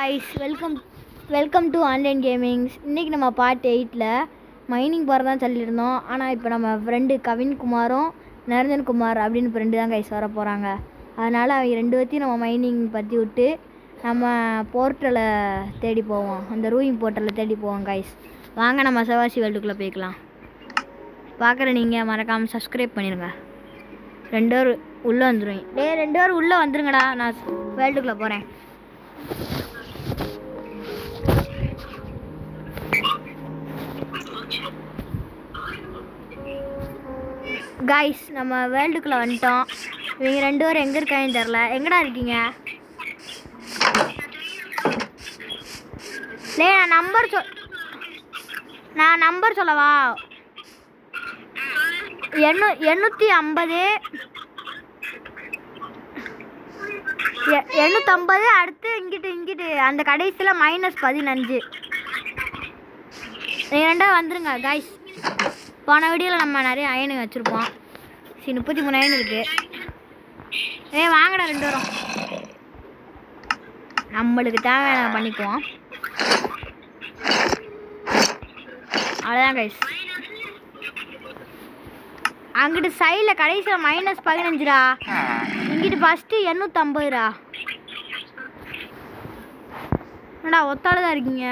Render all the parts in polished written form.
guys, welcome to online gamings. இன்றைக்கி நம்ம part 8ல் mining போகிறதான் சொல்லியிருந்தோம். ஆனால் இப்போ நம்ம ஃப்ரெண்டு கவின்குமாரும் நிரஞ்சன்குமார் அப்படின்னு ஃப்ரெண்டு தான் கைஸ் வர போகிறாங்க. அதனால் அவங்க ரெண்டு பேர்த்தையும் நம்ம மைனிங் பற்றி விட்டு நம்ம போர்ட்டலை தேடி போவோம். அந்த ரூயிங் போர்ட்டலை தேடி போவோம் கைஸ். வாங்க நம்ம சவாசி வேர்ல்டுக்குள்ளே போய்க்கலாம். பார்க்குற நீங்கள் மறக்காமல் சப்ஸ்கிரைப் பண்ணிடுங்க. 2 பேர் உள்ளே வந்துடுவீங்க. 2 பேர் உள்ளே வந்துருங்கடா, நான் வேர்ல்டுக்குள்ளே போகிறேன். கைஸ், நம்ம வேர்ல்டுக்குள்ளே வந்துட்டோம். இவங்க 2 பேரும் எங்கே இருக்காங்கன்னு தெரில. எங்கடா இருக்கீங்க? நான் நம்பர் சொல்லவா? 850 அடுத்து இங்கிட்டு அந்த கடைசியில் -15. நீங்கள் 2 வந்துருங்க கைஸ். போன வீடியோவில் நம்ம நிறைய அயனுங்க வச்சுருப்போம். 33 அயன் இருக்குது. வாங்கடா 2 பேரும். நம்மளுக்கு தேவையான பண்ணிக்குவோம். அவ்வளோதான் கைஸ். அங்கிட்டு சைடில் கடைசியில் -15டா. இங்கிட்டு ஃபஸ்ட்டு 850டா. என்னடா ஒத்தால தான் இருக்கீங்க?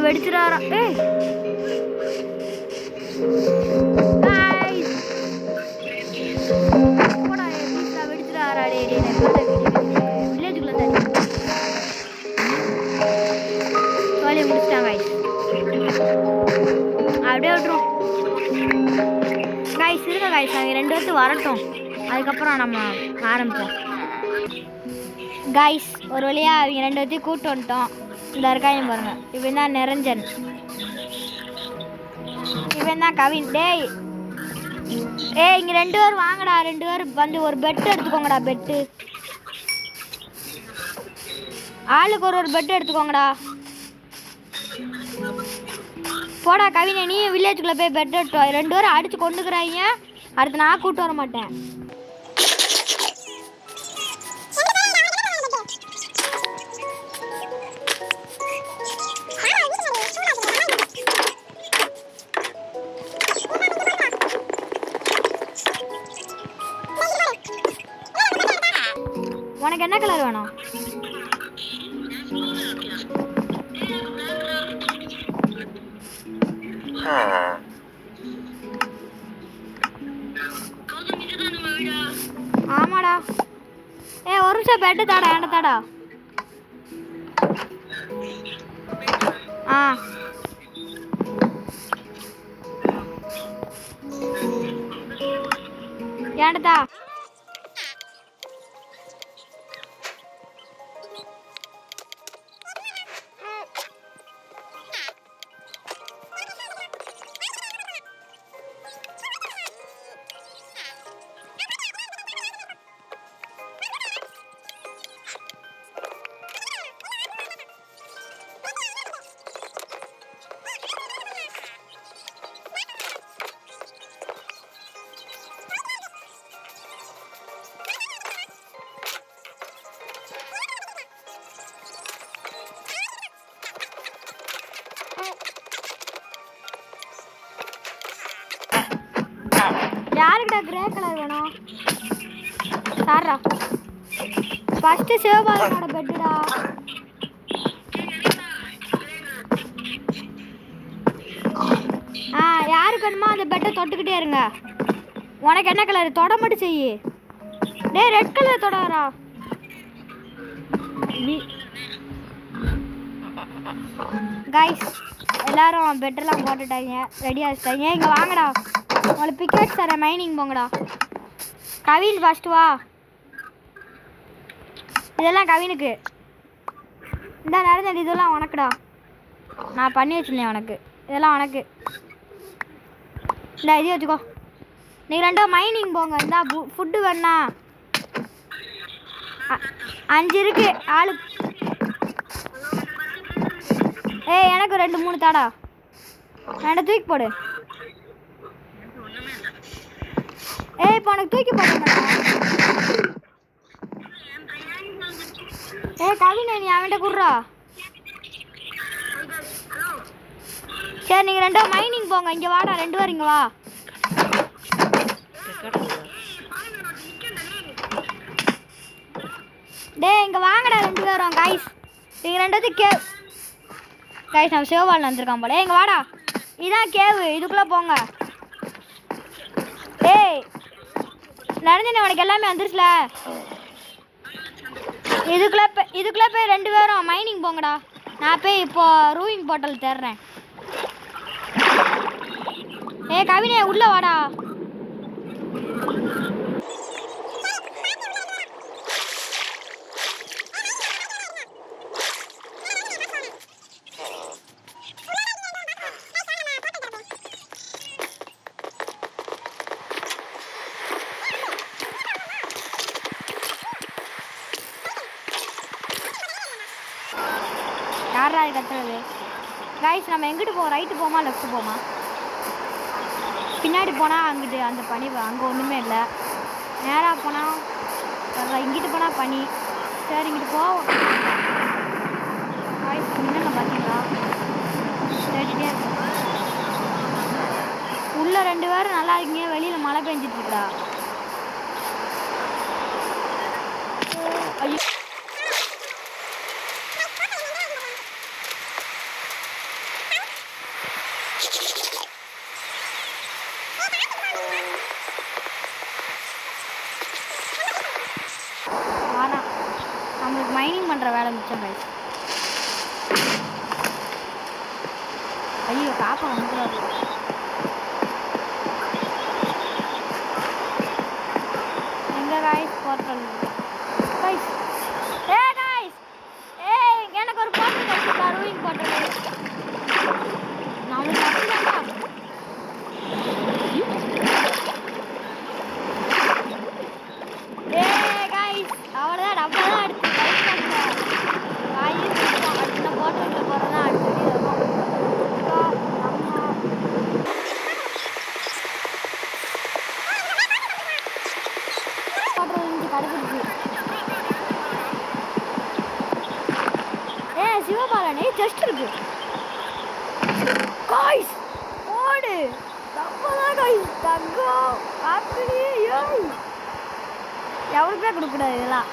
வெடிச்சிடாரா? வெடிச்சிடாரா? வில்லேஜுக்குள்ள தண்ணி வேலையை முடிச்சிட்டாங்க. அப்படியே விட்டுரும் கைஸ். இருங்க கைஸ், அவங்க 2 பேர்த்து வரட்டும், அதுக்கப்புறம் நம்ம ஆரம்பிப்போம் கைஸ். ஒரு வழியாக அவங்க 2 பேர்த்தையும் கூப்பிட்டு வந்துட்டோம். இந்த இருக்காங்க பாருங்க. இவன் தான் நிரஞ்சன், இவன் தான் கவின். இங்கே 2 பேர் வாங்கடா. 2 பேர் வந்து ஒரு பெட்டு எடுத்துக்கோங்கடா. பெட்டு ஆளுக்கு ஒரு பெட்டு எடுத்துக்கோங்கடா. போடா கவினை, நீ வில்லேஜுக்குள்ளே போய் பெட் எடுத்து 2 பேரும் அடித்து கொண்டுக்கிறாங்க. அடுத்து நான் கூப்பிட்டு வர மாட்டேன். உனக்கு என்ன கலர் வேணும்? ஆமாடா. ஒரு நிமிஷம் பெட்டு தாடா, என்ன தாடா. ஏன்டா யாருக்குடா கிரே கலர் வேணும்? சாரா ஃபர்ஸ்ட் சிவபாலனோட பெட்டுடா. யாருக்கு வேணுமோ அந்த பெட்டை தொட்டுக்கிட்டே இருங்க. உனக்கு என்ன கலர்? தொட மட்டும் செய்யு. Red colour தொடரா. கைஸ் எல்லாரும் பெட்டெல்லாம் போட்டுட்டாங்க, ரெடி ஆகிட்டாங்க. இங்கே வாங்கடா, உங்களுக்கு பிக்கெட்ஸ் தரேன், மைனிங் போங்கடா. கவின் ஃபஸ்ட்டு வா. இதெல்லாம் கவினுக்கு. இந்த நேரம் இதெல்லாம் உனக்குடா, நான் பண்ணி வச்சுருந்தேன் உனக்கு. இதெல்லாம் உனக்கு. இந்த இது வச்சுக்கோ. நீங்கள் ரெண்டும் மைனிங் போங்க. இந்த ஃபுட்டு வேணா 5 இருக்கு ஆளு. ஏய் எனக்கு 2 3 தாடா. 2 தூக்கி போடு. ஏய் இப்போ உனக்கு தூக்கி போடுறா. ஏய் கவின் நீ அவன்கிட்ட குடுறா. சரி நீங்கள் ரெண்டும் மைனிங் போங்க. இங்கே வாடா, 2 பேர் இங்கே வா. டேய் இங்கே வாங்கடா 2 பேரும். கைஸ் நீங்கள் 2 கைஸ் நம்ம சிவபாலன் வந்திருக்கான் போல. இங்கே வாடா, இதான் கேவு, இதுக்குள்ளே போங்க. ஏய் நடந்துன்னு உனக்கு எல்லாமே வந்துருச்சுல. இதுக்குள்ளே போய் 2 பேரும் மைனிங் போங்கடா. நான் போய் இப்போ ரூயிங் போர்ட்டல் தேடுறேன். ஏ கவினே உள்ள வாடா. யாரா கத்துறது? கைஸ் நம்ம எங்கிட்டு போவோம்? ரைட்டு போமா லெஃப்ட் போமா? பின்னாடி போனால் அங்கிட்டு அந்த பனி, அங்கே ஒன்றுமே இல்லை. நேராக போனால் இங்கிட்டு போனால் பனி. சரி இங்கிட்டு போவோம். கைஸ் முன்ன பார்த்தீங்களா கேட்டுட்டே இருக்கு. உள்ள 2 பேரும் நல்லா இருக்கீங்க, வெளியில் மழை பெஞ்சிட்டு இருக்குடா. ஐயோ நம்மளுக்கு மைனிங் பண்ணுற வேலை மிச்சம் கைஸ். ஐயோ காப்பா வந்துடாது. எங்கே கைஸ் போர்ட்டல்? கைஸ் கைஸ் எனக்கு ஒரு போர்ட்டல் வச்சுருக்கா, ரூயிங் போர்ட்டல். நம்மளுக்கு அப்படிதானா? கைஸ் அவ்வளோதான், நம்ம தான் அடுத்து அடுத்த போர்ட்டலுக்கு போகிறதா அடுத்து இருக்கும். கிடச்சிருச்சு. சிவபாலனே ஜஸ்ட் இருக்கு. காய்ஸ் ஓடு தப்பதான் காய்ஸ். தங்கம் அப்படியே எவ்வளோக்குமே கொடுக்கூடாது இதெல்லாம்.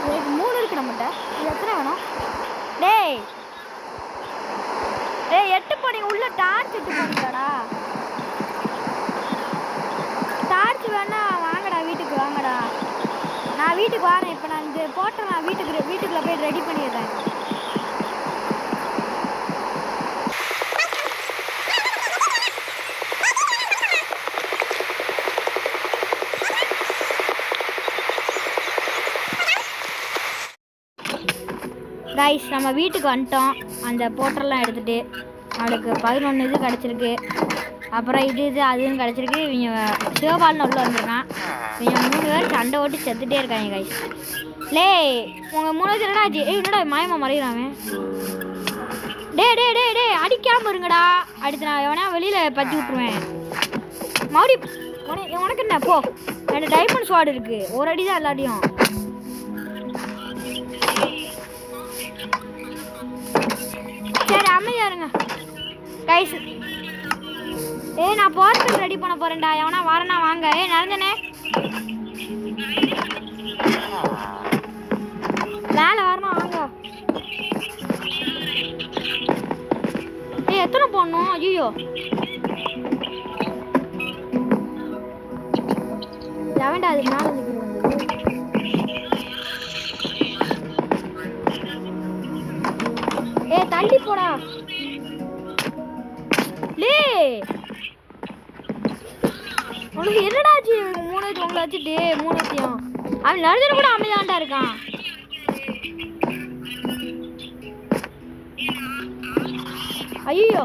இதுக்கு 3 இருக்கு நம்மகிட்ட. இது எத்தனை வேணும்? டேய் 8 போனீங்க உள்ள. டார்ச் 8 போனீங்களாடா. டார்ச் வேணா வாங்கடா, வீட்டுக்கு வாங்கடா. நான் வீட்டுக்கு வரேன். இப்போ நான் இந்த போட்டேன், நான் வீட்டுக்குள்ளே போய் ரெடி பண்ணிடுறேன். கைஸ் நம்ம வீட்டுக்கு வந்துட்டோம். அந்த போட்டரெல்லாம் எடுத்துகிட்டு அவளுக்கு 11 இது கிடச்சிருக்கு. அப்புறம் இது அதுவும் கிடச்சிருக்கு. இவங்க சிவபாலன் உள்ள வந்துருக்கான். இவங்க 3 பேர் சண்டை ஓட்டி செத்துட்டே இருக்காங்க கைஸ். உங்கள் 3 பேர் என்னடா ஆச்சு? என்னடா மாயமா மறைகிறாங்க. டே அடிக்காமல் இருங்கடா. அடுத்து நான் எவனா வெளியில் பற்றி விட்ருவேன். மறுபடி உனக்கு என்ன போ. 2 டைமண்ட் ஸ்வாட் இருக்குது. ஒரு அடி தான் எல்லாத்தையும். சரி அமைதியா இருங்க கைஸ். நான் போர்ட்டல் ரெடி பண்ண போறேன்டா. எவனா வரனா வாங்க. நடந்தனே மேலே வரணும் வாங்க. எத்தனை போடணும்? ஐயோ எவன்டா அது மேலே வந்து தள்ளி போடா. லே உனக்கு என்னடா ஆச்சு? மூணாச்சு உங்களை வச்சுட்டு மூணாச்சியும் அவன் நடுதல் கூட அமைதாண்டா இருக்கான். ஐயோ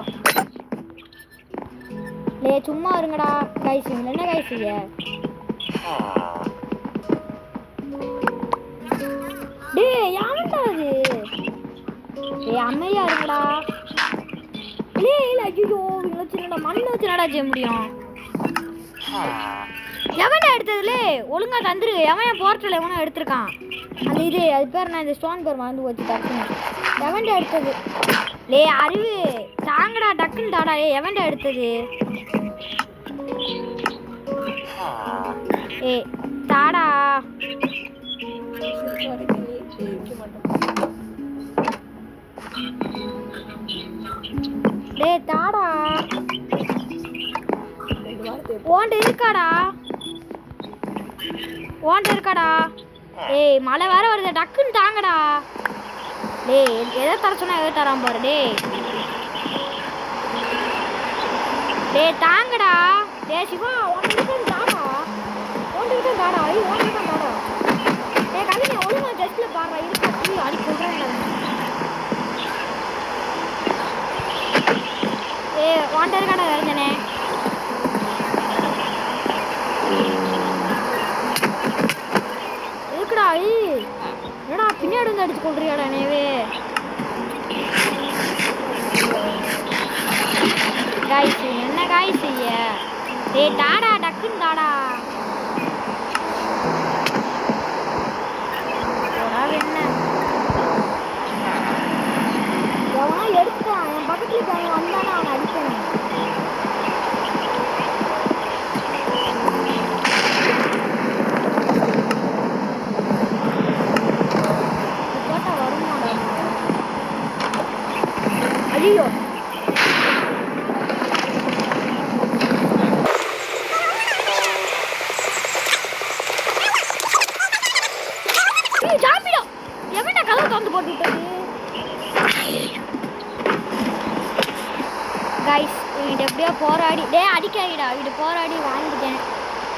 லே சும்மா இருங்கடா கைஸ். என்ன கைஸ் டே யாருடா அது? ஏ அம்மையா இருங்கடா. லே இல்ல ஐயோ வச்சுடா மண்ணை வச்சு நடா செய்ய முடியும். எவனா எடுத்ததுலே ஒழுங்கா தந்துரு. எவன் போர்ட்டல் எவனோ எடுத்திருக்கான். அந்த இது அது பேர் நான் இந்த ஸ்டோன் பேர் மறந்து போச்சு டக்குன்னு. எவன்டா எடுத்தது? லே அறிவு தாங்கடா டக்குன்னு தாடா. எவன்டா எடுத்தது? ஏ தாடா. டே தாடா. ஓண்ட இருக்காடா? ஓண்ட இருக்காடா? ஏய் மழை வேற வருது டக்குன்னு தாங்கடா. டேய் எதை தர சொன்னா எதை தராம பாரு. டேய் தாங்கடா. டேய் சிவா ஓண்டிட்டு தாடா. ஓண்டிட்டு தாடா. ஐயோ ஓண்டிட்டு தாடா. டேய் கவினே ஒழுங்கா ஜஸ்ட்ல பாறா. இருக்கா நீ அடி போடுறேன். ஏய் ஓண்ட இருக்காடா வரஞ்சனே. இருக்குடா. ஏய் என்னடா பின்னாடி வந்து அடிச்சு கொள்றியாடா நேவே. காய்ஸ் என்ன காய்ஸ் செய்ய? டேய் தாடா டக்குன்னு தாடா. என்ன எவனா எடுத்துட்டான். என் பக்கத்துல அவன் வந்தானா அவன் அடிக்கணும். ஐயோ ஜாம்பிடா. எவன்டா கதவு திறந்து போட்டு விட்டது? கைஸ் வீடு எப்படியோ போராடி அடிக்காடிடா. வீடு போராடி வாங்கிட்டேன்.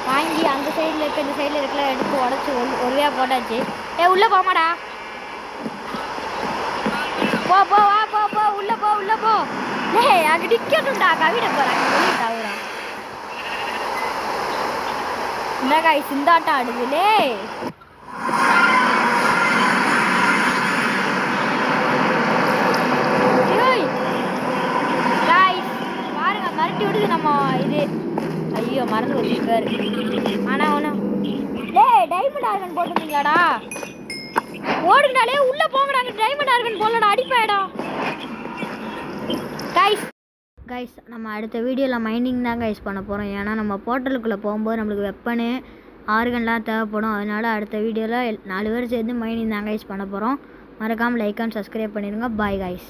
வாங்கி அந்த சைடில் இருக்க இந்த சைடில் இருக்கல எடுத்து உடச்சி ஒருவையாக போட்டாச்சு. உள்ளே போமாடா. போ போ வா போ போ உள்ள போ உள்ள போ. அங்கே நிற்கணும்டா. கவிட போகிறாங்க வெளியே தவிர. இந்த காய் சிந்தாட்டம் ஆடுதுலே. பாருங்க மறுட்டி விடுது நம்ம இது. ஐயோ மறந்து வச்சிருக்காரு. ஆனால் ஒன்றும் டைமண்ட் ஆர்கன் போட்டுருந்தீங்களாடா? ஓடுங்கடாலே உள்ள போங்கடாங்க. டைமண்ட் ஆர்கன் போலடா அடிப்பாயடா. கைஸ் நம்ம அடுத்த வீடியோவில் மைனிங் தான் கைஸ் பண்ண போகிறோம். ஏன்னா நம்ம போர்ட்டலுக்குள்ளே போகும்போது நம்மளுக்கு வெப்பனு ஆர்கன்லாம் தேவைப்படும். அதனால் அடுத்த வீடியோவில் 4 பேர் சேர்ந்து மைனிங் தான் கைஸ் பண்ண போகிறோம். மறக்காமல் லைக் அண்ட் சப்ஸ்கிரைப் பண்ணிடுங்க. Bye guys.